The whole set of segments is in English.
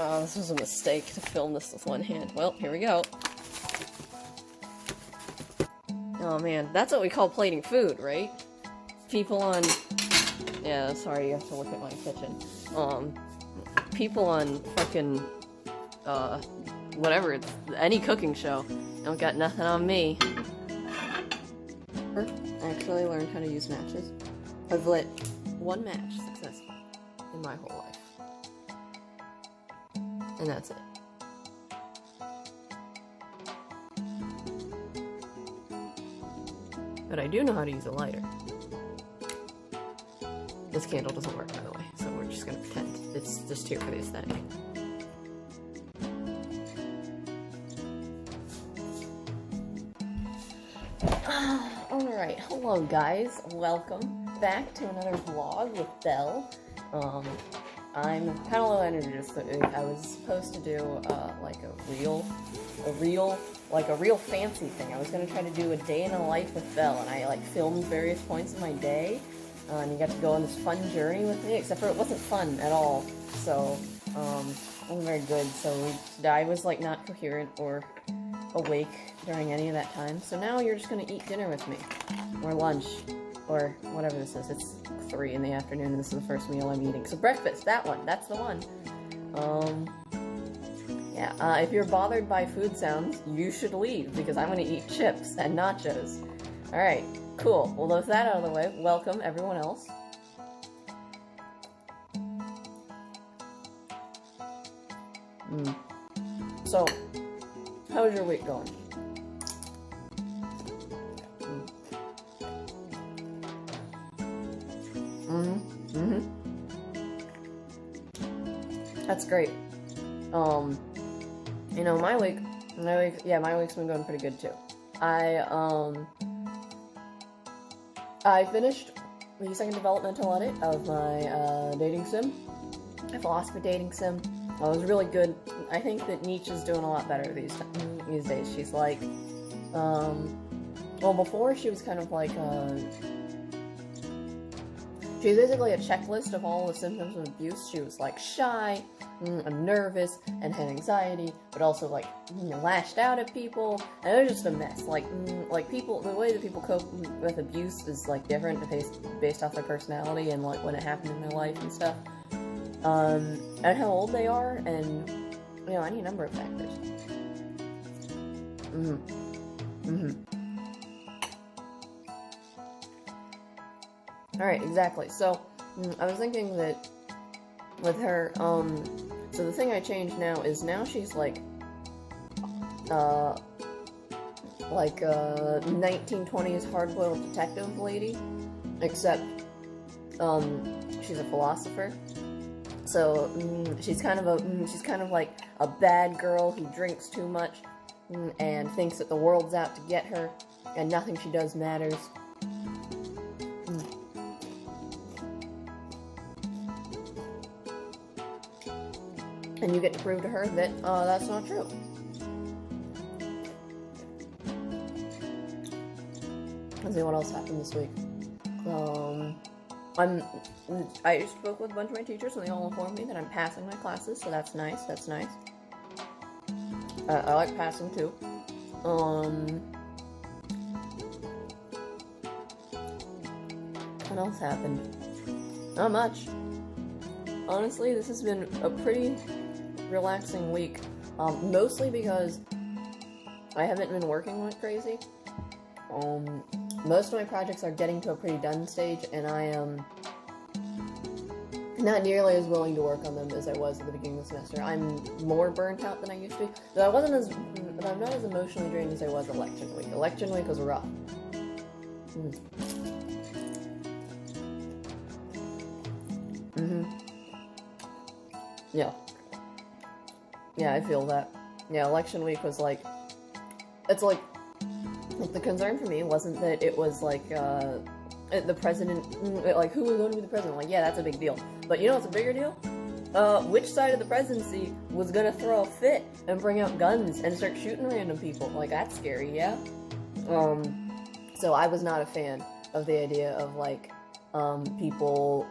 Oh, this was a mistake to film this with one hand. Well, here we go. Oh man, that's what we call plating food, right? People on... Yeah, sorry, you have to look at my kitchen. People on fucking, whatever, it's any cooking show, don't got nothing on me. I actually learned how to use matches. I've lit one match successfully in my whole life. And that's it. But I do know how to use a lighter. This candle doesn't work, by the way, so we're just gonna pretend. It's just here for the aesthetic. Alright, hello guys. Welcome back to another vlog with Belle. I'm kind of low energy, just I was supposed to do, like a real fancy thing. I was gonna try to do a day in the life with Belle, and I, like, filmed various points of my day. And you got to go on this fun journey with me, except for it wasn't fun at all, so, it wasn't very good, so I was, like, not coherent or awake during any of that time, so now you're just gonna eat dinner with me, or lunch, or whatever this is. It's 3 in the afternoon, and this is the first meal I'm eating. So breakfast, that one, that's the one. Yeah, if you're bothered by food sounds, you should leave, because I'm gonna eat chips and nachos. Alright. Cool. Well, with that out of the way, welcome everyone else. So, how's your week going? That's great. You know, my week's been going pretty good too. I finished the second developmental edit of my dating sim, my philosophy dating sim. It was really good. I think that Nietzsche's doing a lot better these days. She's like, well, before she was kind of like, she was basically a checklist of all the symptoms of abuse. She was like shy, and nervous, and had anxiety, but also like, lashed out at people, and it was just a mess. Like people, the way that people cope with abuse is like different based off their personality and like when it happened in their life and stuff, and how old they are, and any number of factors. Alright, exactly. So, I was thinking that with her, so the thing I changed now is now she's like 1920s hard-boiled detective lady, except, she's a philosopher. So, she's kind of like a bad girl who drinks too much, and thinks that the world's out to get her, and nothing she does matters. And you get to prove to her that, that's not true. Let's see what else happened this week. I spoke with a bunch of my teachers, and they all informed me that I'm passing my classes, so that's nice, that's nice. I like passing, too. What else happened? Not much. Honestly, this has been a pretty relaxing week, mostly because I haven't been working like crazy. Most of my projects are getting to a pretty done stage, and I am not nearly as willing to work on them as I was at the beginning of the semester. I'm more burnt out than I used to be, but I'm not as emotionally drained as I was election week. Election week was rough. Yeah, I feel that. Yeah, election week was like, it's like the concern for me wasn't that it was like, the president, like, who was going to be the president? Like, yeah, that's a big deal. But you know what's a bigger deal? Which side of the presidency was gonna throw a fit and bring out guns and start shooting random people? Like, that's scary, yeah? So I was not a fan of the idea of, like, people,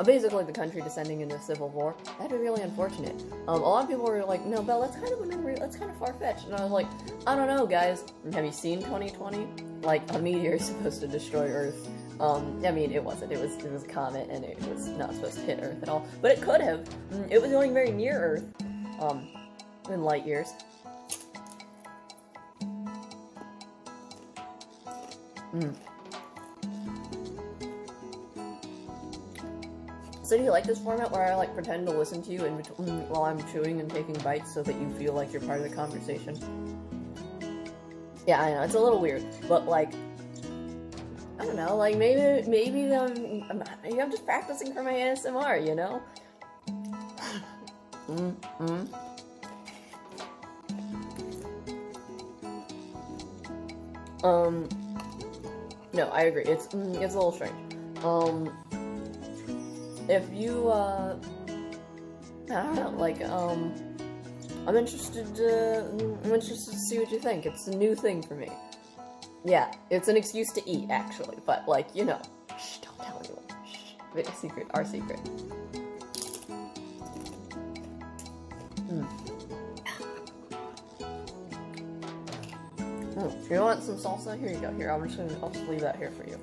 basically the country descending into civil war. That'd be really unfortunate. A lot of people were like, no, Belle, that's kind of that's kind of far-fetched. And I was like, I don't know, guys. Have you seen 2020? Like, a meteor is supposed to destroy Earth. I mean, it wasn't. It was a comet, and it was not supposed to hit Earth at all. But it could have. It was going very near Earth, in light years. So do you like this format where I like pretend to listen to you in between while I'm chewing and taking bites so that you feel like you're part of the conversation? Yeah, I know, it's a little weird, but like, I don't know, like maybe I'm just practicing for my ASMR, you know? No, I agree. It's a little strange. If you, I don't know, like, I'm interested to see what you think. It's a new thing for me. Yeah, it's an excuse to eat, actually, but, like, you know. Shh, don't tell anyone. Shh. Secret, our secret. You want some salsa? Here you go. Here, I'll just leave that here for you.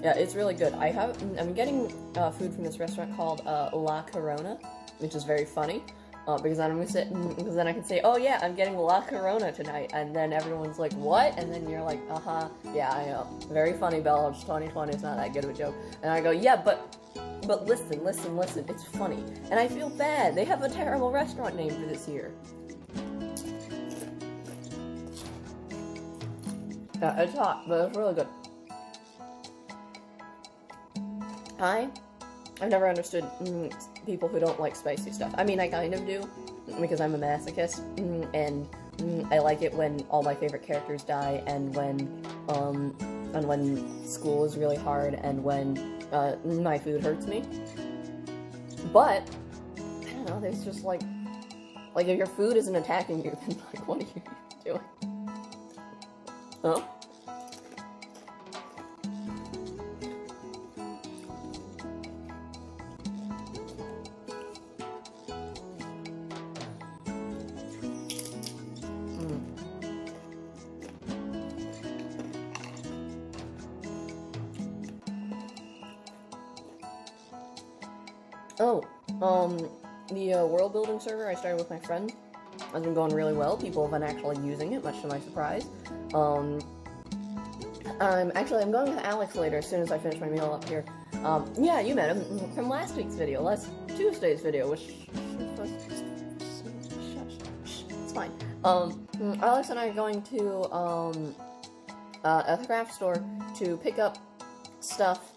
Yeah, it's really good. I'm getting food from this restaurant called La Corona, which is very funny, because then because then I can say, oh yeah, I'm getting La Corona tonight, and then everyone's like, what? And then you're like, yeah, I know. Very funny, Belle. It's 2020. It's not that good of a joke. And I go, yeah, but listen. It's funny. And I feel bad. They have a terrible restaurant name for this year. Yeah, it's hot, but it's really good. I've never understood people who don't like spicy stuff. I mean, I kind of do, because I'm a masochist, and I like it when all my favorite characters die, and when school is really hard, and when my food hurts me. But I don't know. There's just like if your food isn't attacking you, then like, what are you doing? Huh? The world building server I started with my friend has been going really well. People have been actually using it, much to my surprise. I'm going with Alex later as soon as I finish my meal up here. Yeah, you met him from last week's video, last Tuesday's video, which it's fine. Alex and I are going to a craft store to pick up stuff.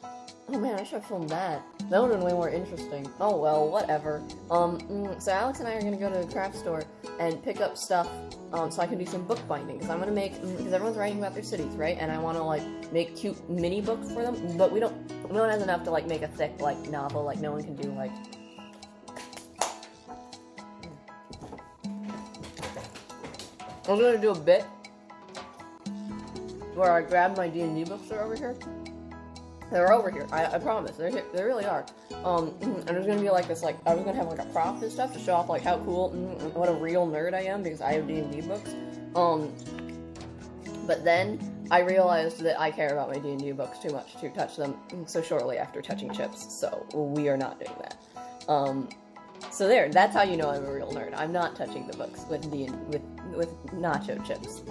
Oh man, I should have filmed that. That would have been way more interesting. Oh well, whatever. So Alex and I are gonna go to the craft store and pick up stuff, so I can do some bookbinding. Because I'm gonna make, because everyone's writing about their cities, right? And I want to like make cute mini books for them, but no one has enough to like make a thick like novel. Like no one can do like. I was gonna do a bit where I grab my D&D books that are over here. They're over here. I promise. They're here. They really are. And there's gonna be like this, like, I was gonna have like a prop and stuff to show off like how cool, what a real nerd I am because I have D&D books. But then I realized that I care about my D&D books too much to touch them so shortly after touching chips. So we are not doing that. So there. That's how you know I'm a real nerd. I'm not touching the books with with nacho chips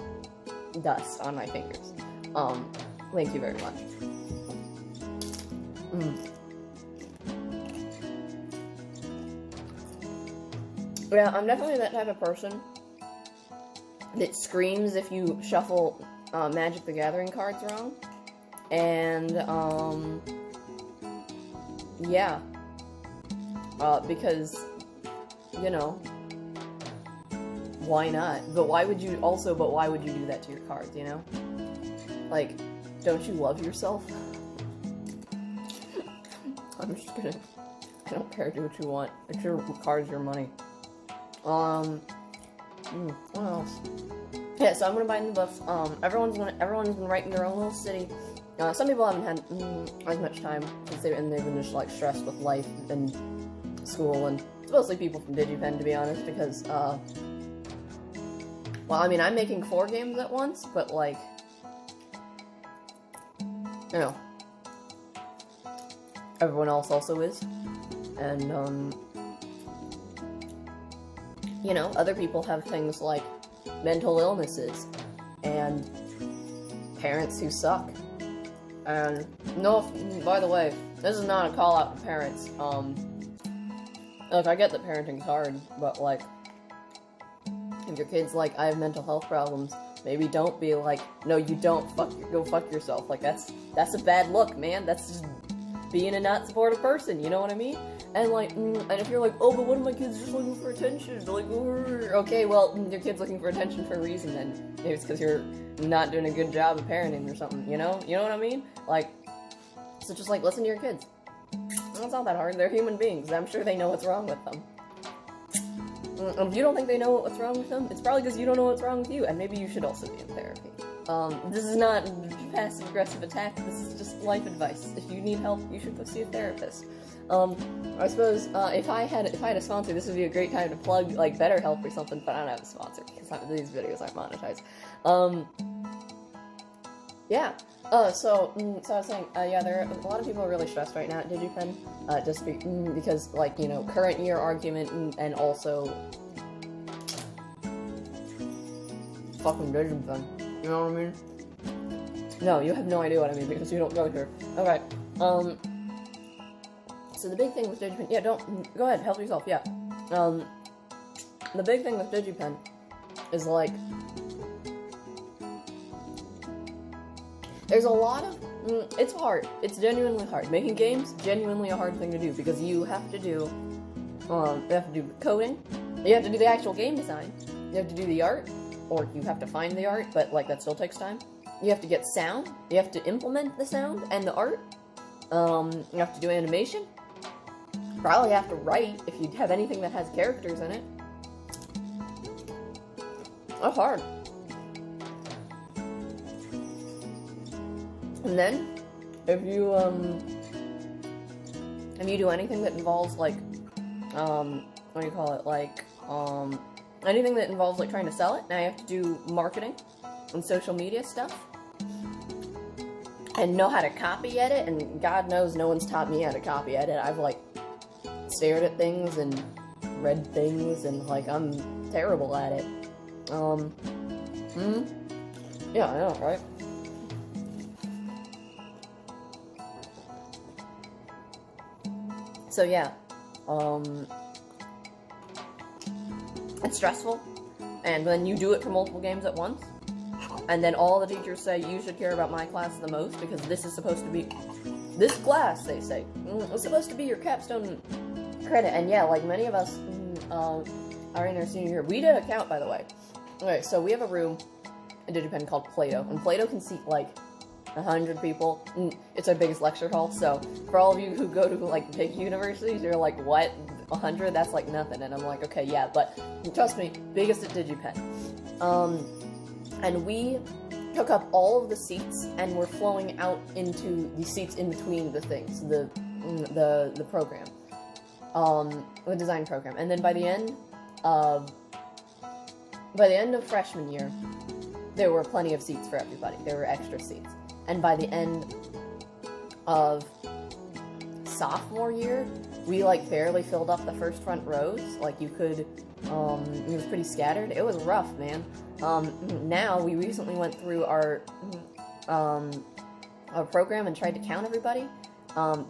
dust on my fingers. Thank you very much. Yeah, I'm definitely that type of person that screams if you shuffle Magic the Gathering cards wrong. And, yeah. Because, you know, why not? But why would you do that to your cards, you know? Like, don't you love yourself? I'm just kidding. I don't care, do what you want. It's your cards, your money. What else? Yeah, so I'm gonna buy the books. Everyone's been writing their own little city, Some people haven't had as much time because they've been just like stressed with life and school, and it's mostly people from DigiPen, to be honest, because well, I mean, I'm making 4 games at once, but like, you know, everyone else also is, and you know, other people have things like mental illnesses and parents who suck. And no, by the way, this is not a call out to parents. Look, I get that parenting's hard, but like, if your kid's like, I have mental health problems, maybe don't be like, no, you don't, go fuck yourself. Like, that's a bad look, man. That's just being a not supportive person, you know what I mean? And like, and if you're like, oh, but what if my kid's just looking for attention? Like, okay, well, your kid's looking for attention for a reason, then. Maybe it's because you're not doing a good job of parenting or something, you know? You know what I mean? Like, so just like, listen to your kids. It's not that hard. They're human beings. I'm sure they know what's wrong with them. If you don't think they know what's wrong with them, it's probably because you don't know what's wrong with you, and maybe you should also be in therapy. This is not passive-aggressive attack, this is just life advice. If you need help, you should go see a therapist. I suppose, if I had a sponsor, this would be a great time to plug, like, BetterHelp or something, but I don't have a sponsor, because these videos aren't monetized. Yeah. So I was saying, yeah, there are a lot of people are really stressed right now at DigiPen, just because, like, you know, current year argument, and also fucking DigiPen, you know what I mean? No, you have no idea what I mean, because you don't go here. Okay, so the big thing with DigiPen, yeah, go ahead, help yourself, yeah. The big thing with DigiPen is, like, there's a lot of, it's hard. It's genuinely hard. Making games, genuinely a hard thing to do, because you have to do coding, you have to do the actual game design, you have to do the art, or you have to find the art, but, like, that still takes time. You have to get sound, you have to implement the sound and the art, you have to do animation, probably have to write if you have anything that has characters in it. That's hard. And then, if you do anything that involves, like, what do you call it, like, anything that involves, like, trying to sell it, now you have to do marketing and social media stuff, and know how to copy edit, and God knows no one's taught me how to copy edit. I've, like, stared at things and read things, and, like, I'm terrible at it. Yeah, I know, right? So yeah, it's stressful, and when you do it for multiple games at once, and then all the teachers say, you should care about my class the most, because this is supposed to be, this class, they say, is supposed to be your capstone credit, and yeah, like, many of us are in our senior year. We did a count, by the way. Okay, so we have a room in DigiPen called Plato, and Plato can seat, like, 100 people. It's our biggest lecture hall, so for all of you who go to, like, big universities, you're like, what? 100? That's like nothing. And I'm like, okay, yeah, but trust me, biggest at DigiPen. And we took up all of the seats, and we're flowing out into the seats in between the things, the program, the design program. And then by the end of freshman year, there were plenty of seats for everybody. There were extra seats. And by the end of sophomore year, we, like, barely filled up the first front rows. Like, you could, it was pretty scattered. It was rough, man. Now, we recently went through our program and tried to count everybody,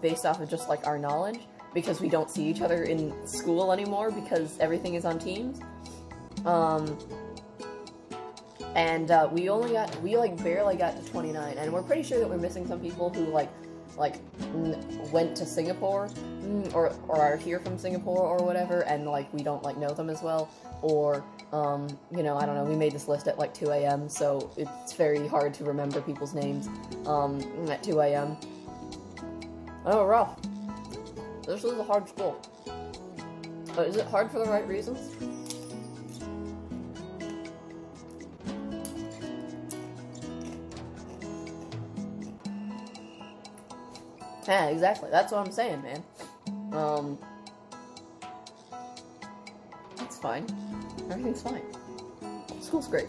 based off of just, like, our knowledge, because we don't see each other in school anymore, because everything is on Teams. And we barely got to 29, and we're pretty sure that we're missing some people who, like, went to Singapore, or are here from Singapore or whatever, and, like, we don't, like, know them as well, or, you know, I don't know, we made this list at, like, 2 a.m., so it's very hard to remember people's names, at 2 a.m. Oh, rough. This is a hard school. Is it hard for the right reasons? Yeah, exactly. That's what I'm saying, man. It's fine. Everything's fine. School's great.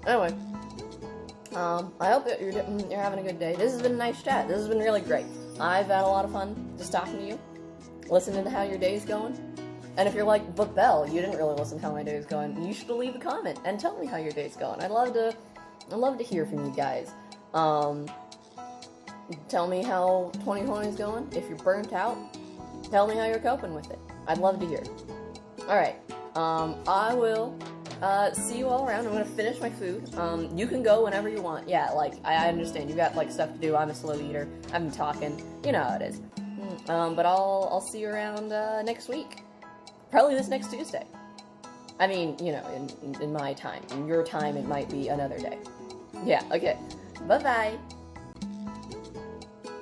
Anyway, I hope that you're having a good day. This has been a nice chat. This has been really great. I've had a lot of fun just talking to you, listening to how your day's going. And if you're like, but Belle, you didn't really listen to how my day's going, you should leave a comment and tell me how your day's going. I'd love to hear from you guys. Tell me how 2020 is going. If you're burnt out, tell me how you're coping with it. I'd love to hear. Alright, I will see you all around. I'm gonna finish my food. You can go whenever you want. Yeah, like, I understand. You got, like, stuff to do. I'm a slow eater. I've been talking. You know how it is. But I'll see you around next week. Probably this next Tuesday. I mean, you know, in my time. In your time, it might be another day. Yeah, okay. Bye-bye.